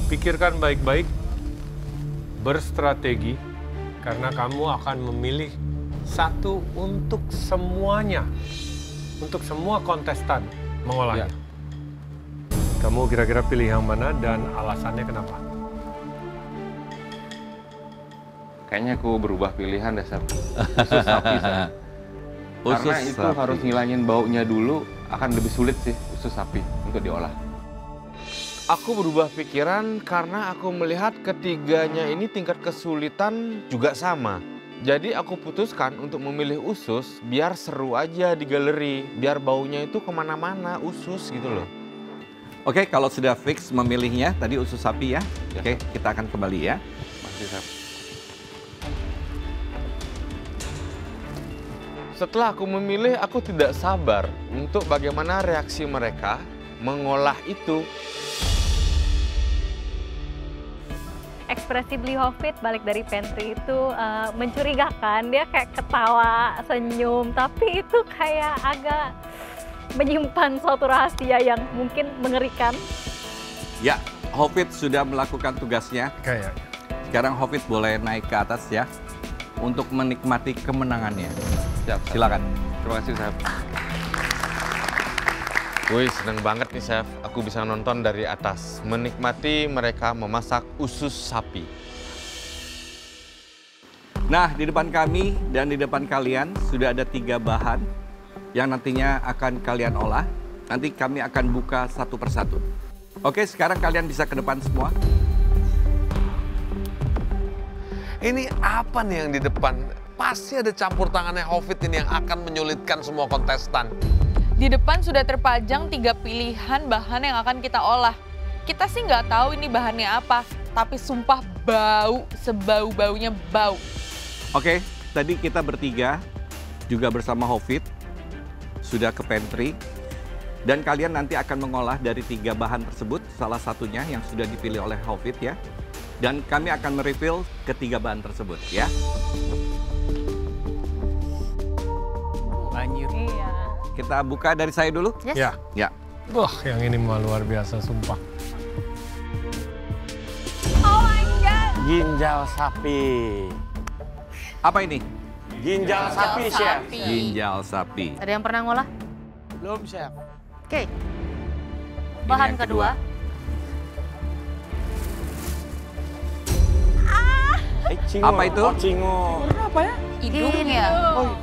Pikirkan baik-baik, berstrategi, karena kamu akan memilih satu untuk semuanya. Untuk semua kontestan mengolahnya. Ya. Kamu kira-kira pilih yang mana dan alasannya kenapa? Kayaknya aku berubah pilihan deh, Sep. Usus sapi, Sep. Karena itu sapi. harus ngilangin baunya dulu, akan lebih sulit sih usus sapi untuk diolah. Aku berubah pikiran karena aku melihat ketiganya ini tingkat kesulitan juga sama. Jadi aku putuskan untuk memilih usus biar seru aja di galeri. Biar baunya itu kemana-mana, usus gitu loh. Oke, kalau sudah fix memilihnya, tadi usus sapi ya. Ya. Oke, kita akan kembali ya. Masih, Sep. Setelah aku memilih, aku tidak sabar untuk bagaimana reaksi mereka mengolah itu. Ekspresi Beli Hofit balik dari pantry itu mencurigakan. Dia kayak ketawa, senyum, tapi itu kayak agak menyimpan suatu rahasia yang mungkin mengerikan. Ya, Hofit sudah melakukan tugasnya. Kayaknya. Sekarang Hofit boleh naik ke atas ya untuk menikmati kemenangannya. Siap, Sep. Silakan. Terima kasih, Sep. Wih, seneng banget nih, Chef. Aku bisa nonton dari atas, menikmati mereka memasak usus sapi. Nah, di depan kami dan di depan kalian sudah ada 3 bahan yang nantinya akan kalian olah. Nanti kami akan buka satu persatu. Oke, sekarang kalian bisa ke depan semua. Ini apa nih yang di depan? Pasti ada campur tangannya Hofit ini yang akan menyulitkan semua kontestan. Di depan sudah terpajang 3 pilihan bahan yang akan kita olah. Kita sih nggak tahu ini bahannya apa, tapi sumpah bau, sebau-baunya bau. Oke, tadi kita bertiga juga bersama Hofit sudah ke pantry. Dan kalian nanti akan mengolah dari 3 bahan tersebut, salah satunya yang sudah dipilih oleh Hofit ya. Dan kami akan mereveal ketiga bahan tersebut ya. Lanjut. Iya. Kita buka dari saya dulu. Yes. Ya. Ya. Wah, yang ini mah luar biasa, sumpah. Oh my God. Ginjal sapi. Apa ini? Ginjal sapi, Chef. Ginjal sapi. Ada yang pernah ngolah? Belum, Chef. Oke. Ini Bahan yang kedua. Cingur. Apa itu? Oh, cingur. Hidung ya?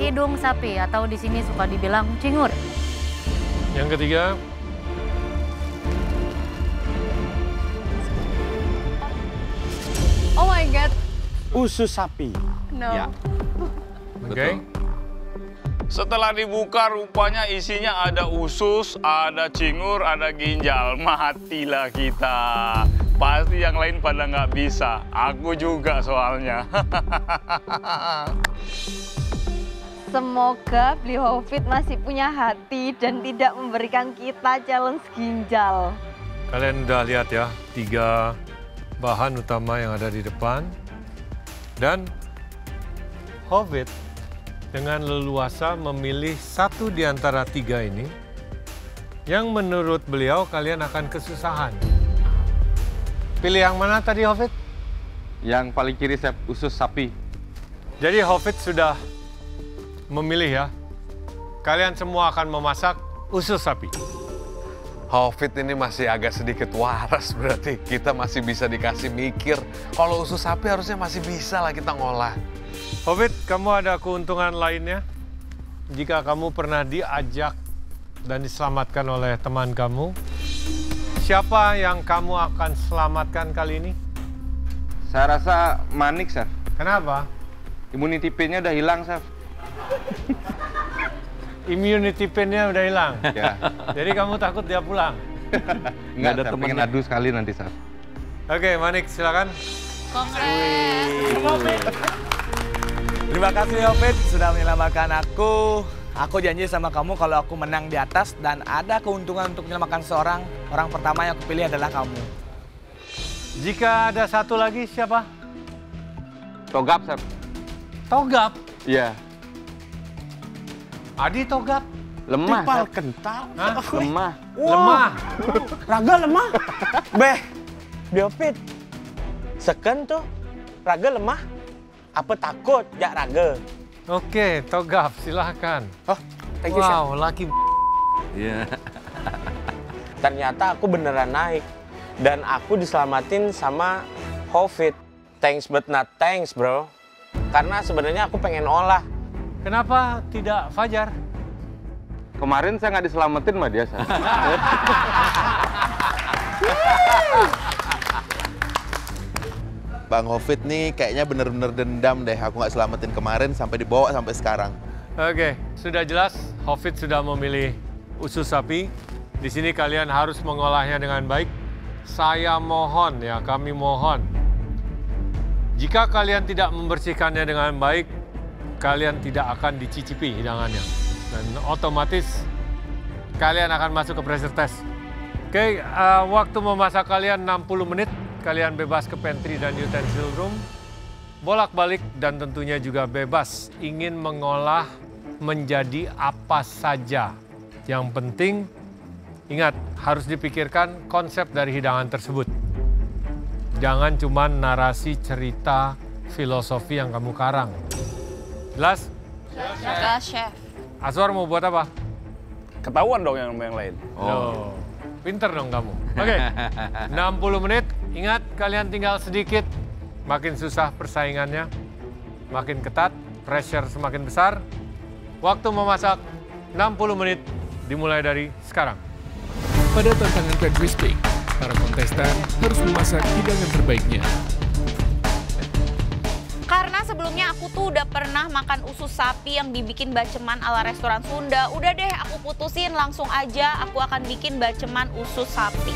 Hidung sapi atau di sini suka dibilang cingur. Yang ketiga, Oh my God. Usus sapi. No. Ya. oke. Betul. Setelah dibuka rupanya isinya ada usus, ada cingur, ada ginjal. Matilah kita. Pasti yang lain pada nggak bisa. Aku juga soalnya. Semoga Beli Hofit masih punya hati dan tidak memberikan kita challenge ginjal. Kalian udah lihat ya, 3 bahan utama yang ada di depan. Dan Hofit dengan leluasa memilih satu di antara 3 ini yang menurut beliau kalian akan kesusahan. Pilih yang mana tadi, Hofit? Yang paling kiri, Chef, usus sapi. Jadi Hofit sudah memilih ya. Kalian semua akan memasak usus sapi. Hofit ini masih agak sedikit waras, berarti kita masih bisa dikasih mikir. Kalau usus sapi harusnya masih bisa lah kita ngolah. Hofit, kamu ada keuntungan lainnya. Jika kamu pernah diajak dan diselamatkan oleh teman kamu, siapa yang kamu akan selamatkan kali ini? Saya rasa Manik, Chef. Kenapa? Immunity pain-nya udah hilang, Chef. Immunity pain-nya udah hilang. Ya. Jadi kamu takut dia pulang? Nggak ada ada pengen temennya. adu sekali nanti, Chef. Oke, Manik, silakan. Terima kasih, Hofit, sudah menyelamatkan aku. Aku janji sama kamu kalau aku menang di atas dan ada keuntungan untuk menyelamatkan seorang, orang pertama yang aku pilih adalah kamu. Jika ada satu lagi, siapa? Togap, Chef. Togap. Iya. Adi Togap. Lemah, Tipal Chef. kental. Hah? Lemah. Lemah. Raga lemah. Beh, Biofit. Seken tuh, raga lemah. Apa takut jak raga? Oke, Togaf, silahkan. Oh, thank you, Chef. Wow, laki. Iya. Ternyata aku beneran naik. Dan aku diselamatin sama Hofit. Thanks but not thanks, bro. Karena sebenarnya aku pengen olah. Kenapa tidak Fajar? Kemarin saya nggak diselamatin sama dia. Bang Hofit nih kayaknya bener-bener dendam deh. Aku nggak selamatin kemarin sampai dibawa sampai sekarang. Oke, sudah jelas Hofit sudah memilih usus sapi. Di sini kalian harus mengolahnya dengan baik. Saya mohon ya, kami mohon. Jika kalian tidak membersihkannya dengan baik, kalian tidak akan dicicipi hidangannya. Dan otomatis kalian akan masuk ke pressure test. Oke, waktu memasak kalian 60 menit. Kalian bebas ke pantry dan utensil room. Bolak-balik dan tentunya juga bebas ingin mengolah menjadi apa saja. Yang penting, ingat, harus dipikirkan konsep dari hidangan tersebut. Jangan cuma narasi, cerita, filosofi yang kamu karang. Jelas? Jelas, Chef. Aswar mau buat apa? Ketahuan dong yang lain. Oh. Pinter dong kamu. Oke, 60 menit. Ingat, kalian tinggal sedikit. Makin susah persaingannya. Makin ketat, pressure semakin besar. Waktu memasak 60 menit dimulai dari sekarang. Pada tantangan pantry steak, para kontestan harus memasak hidangan terbaiknya. Karena sebelumnya aku tuh udah pernah makan usus sapi yang dibikin baceman ala restoran Sunda. Udah deh, aku putusin langsung aja aku akan bikin baceman usus sapi.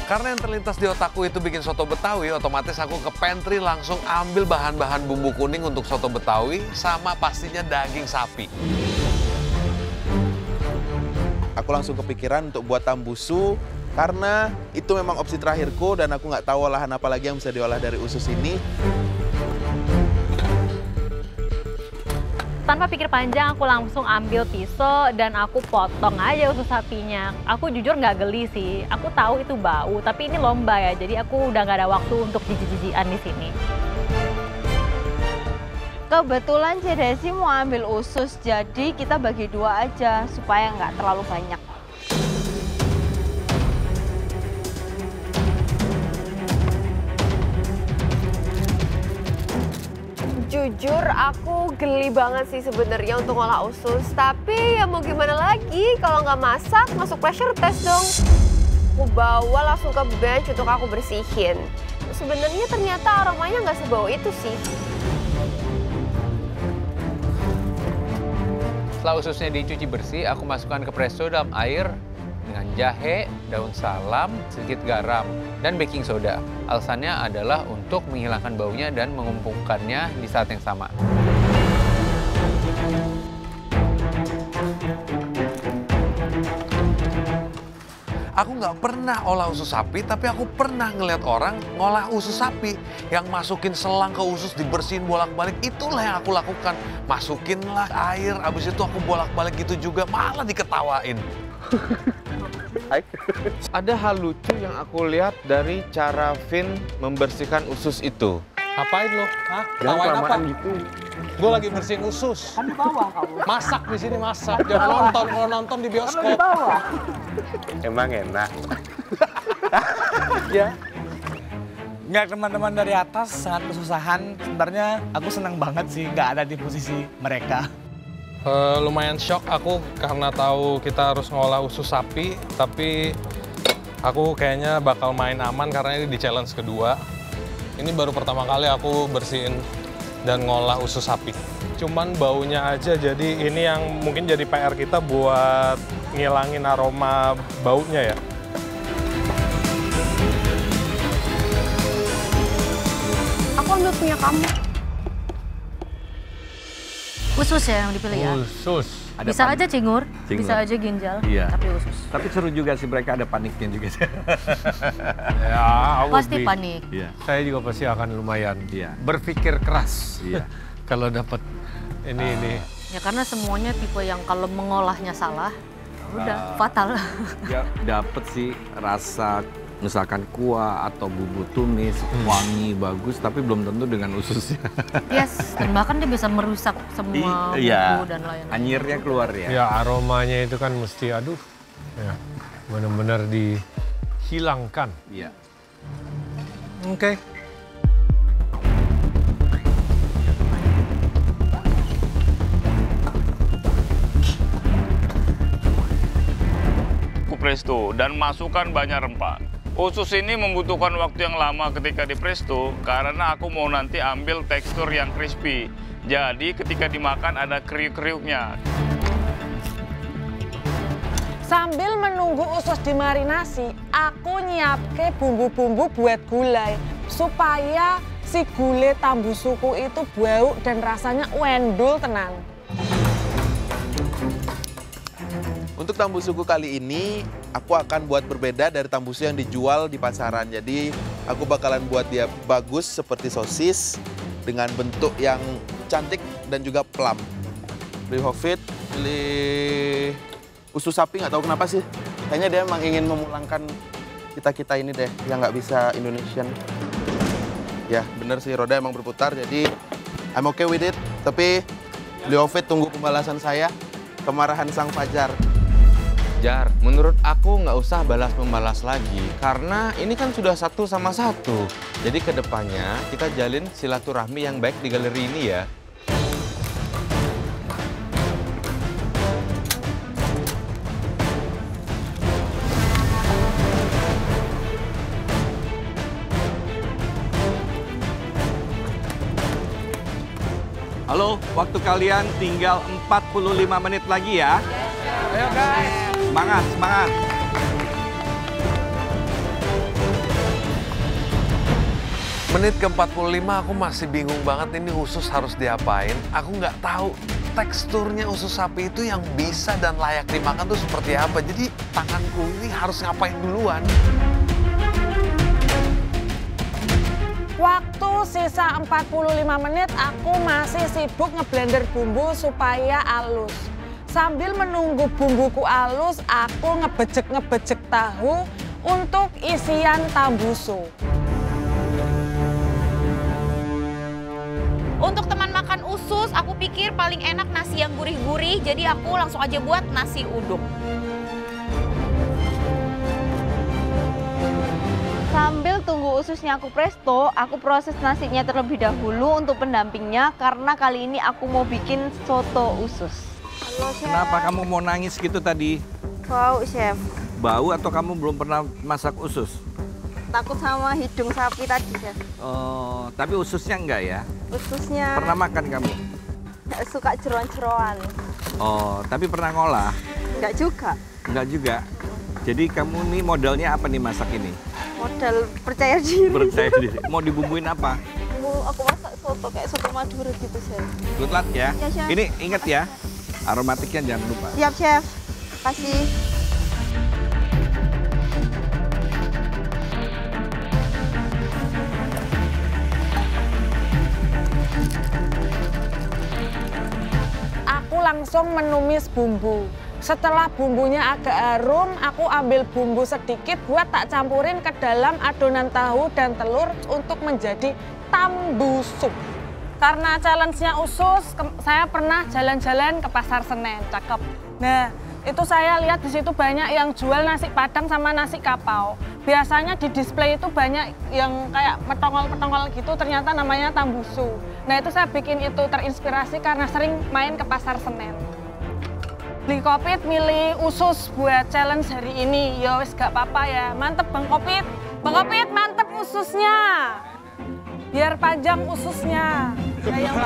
Karena yang terlintas di otakku itu bikin soto Betawi, otomatis aku ke pantry langsung ambil bahan-bahan bumbu kuning untuk soto Betawi sama pastinya daging sapi. Aku langsung kepikiran untuk buat tambusu karena itu memang opsi terakhirku dan aku nggak tahu olahan apa lagi yang bisa diolah dari usus ini. Tanpa pikir panjang, aku langsung ambil pisau dan aku potong aja usus sapinya. Aku jujur nggak geli sih, aku tahu itu bau, tapi ini lomba ya, jadi aku udah nggak ada waktu untuk jijik-jijikan di sini. Kebetulan Desi mau ambil usus, jadi kita bagi dua aja supaya nggak terlalu banyak. Jujur aku geli banget sih sebenarnya untuk ngolah usus, tapi ya mau gimana lagi kalau nggak masak masuk pressure test dong. Aku bawa langsung ke bench untuk aku bersihin. Sebenarnya ternyata aromanya nggak sebau itu sih. Setelah ususnya dicuci bersih, aku masukkan ke presso dalam air dengan jahe, daun salam, sedikit garam, dan baking soda. Alasannya adalah untuk menghilangkan baunya dan mengumpulkannya di saat yang sama. Aku nggak pernah olah usus sapi, tapi aku pernah ngeliat orang ngolah usus sapi. Yang masukin selang ke usus, dibersihin bolak-balik, itulah yang aku lakukan. Masukinlah air, abis itu aku bolak-balik gitu juga, malah diketawain. Ada hal lucu yang aku lihat dari cara Vin membersihkan usus itu. Ngapain lo? Hah? Ketawain apa? Gitu. Gue lagi bersihin usus. Kan di bawah kamu. Masak di sini masak. Jangan nonton, kalau nonton di bioskop. Di bawah. Emang enak. Ya. Nggak, teman-teman dari atas sangat kesusahan. Sebenarnya aku senang banget sih nggak ada di posisi mereka. Lumayan shock aku karena tahu kita harus ngolah usus sapi, tapi aku kayaknya bakal main aman karena ini di challenge kedua. Ini baru pertama kali aku bersihin dan ngolah usus sapi. Cuman baunya aja, jadi ini yang mungkin jadi PR kita buat ngilangin aroma baunya ya. Aku ambil punya kamu. Usus ya yang dipilih ya? Usus. Bisa aja cingur, bisa aja ginjal, tapi usus. Tapi seru juga sih, mereka ada paniknya juga. Ya, pasti panik. Saya juga pasti akan lumayan berpikir keras kalau dapat ini. Ya karena semuanya tipe yang kalau mengolahnya salah, udah fatal. Ya dapet sih rasa misalkan kuah atau bumbu tumis, wangi, bagus, tapi belum tentu dengan ususnya. Yes, dan bahkan dia bisa merusak semua bumbu dan lain-lain. Anyirnya keluar ya. Ya aromanya itu kan mesti aduh, ya benar-benar dihilangkan. Iya. Oke. Presto dan masukkan banyak rempah. Usus ini membutuhkan waktu yang lama ketika di presto karena aku mau nanti ambil tekstur yang crispy. Jadi ketika dimakan ada kriuk-kriuknya. Sambil menunggu usus dimarinasi, aku nyiapke bumbu-bumbu buat gulai supaya si gulai tambusuku itu bau dan rasanya wendul tenan. Untuk tambusuku kali ini, aku akan buat berbeda dari tambusu yang dijual di pasaran. Jadi, aku bakalan buat dia bagus seperti sosis dengan bentuk yang cantik dan juga plump. Beli Hofit, beli usus sapi, nggak tahu kenapa sih. Kayaknya dia emang ingin memulangkan kita-kita ini deh, yang nggak bisa Indonesian. Ya, bener sih, roda emang berputar, jadi I'm okay with it. Tapi, beli Hofit tunggu pembalasan saya, kemarahan sang fajar. Jar, menurut aku nggak usah balas-membalas lagi, karena ini kan sudah 1 sama 1. Jadi kedepannya kita jalin silaturahmi yang baik di galeri ini ya. Halo, waktu kalian tinggal 45 menit lagi ya. Ayo guys. Semangat, semangat. Menit ke-45 aku masih bingung banget ini usus harus diapain. Aku nggak tahu teksturnya usus sapi itu yang bisa dan layak dimakan tuh seperti apa. Jadi tanganku ini harus ngapain duluan. Waktu sisa 45 menit aku masih sibuk ngeblender bumbu supaya halus. Sambil menunggu bumbuku halus, aku ngebejek-ngebejek tahu untuk isian tambusu. Untuk teman makan usus, aku pikir paling enak nasi yang gurih-gurih, jadi aku langsung aja buat nasi uduk. Sambil tunggu ususnya aku presto, aku proses nasinya terlebih dahulu untuk pendampingnya karena kali ini aku mau bikin soto usus. Halo, Chef. Kenapa kamu mau nangis gitu tadi? Bau, Chef. Bau atau kamu belum pernah masak usus? Takut sama hidung sapi tadi, Chef. Oh, tapi ususnya enggak ya? Ususnya Pernah makan kamu? nggak suka jeroan-jeroan. Oh, tapi pernah ngolah? Nggak juga. Enggak juga. Jadi kamu nih modalnya apa nih masak ini? Modal percaya diri. Percaya diri. Mau dibumbuin apa? Mau aku masak soto kayak soto Madura gitu, Chef. Good luck ya. Ya, Chef. Ini ingat ya, aromatiknya jangan lupa. Siap, Chef. Kasih. Aku langsung menumis bumbu. Setelah bumbunya agak harum, aku ambil bumbu sedikit buat tak campurin ke dalam adonan tahu dan telur untuk menjadi tambusu. Karena challenge-nya usus, saya pernah jalan-jalan ke Pasar Senen, cakep. Nah, itu saya lihat di situ banyak yang jual nasi padang sama nasi kapau. Biasanya di display itu banyak yang kayak petongol-petongol gitu, ternyata namanya tambusu. Nah, itu saya bikin itu terinspirasi karena sering main ke Pasar Senen. Beli Kopit milih usus buat challenge hari ini. Ya wis gak apa-apa ya. Mantep Bang Kopit. Bang Kopit mantep ususnya. Biar panjang ususnya. Kayak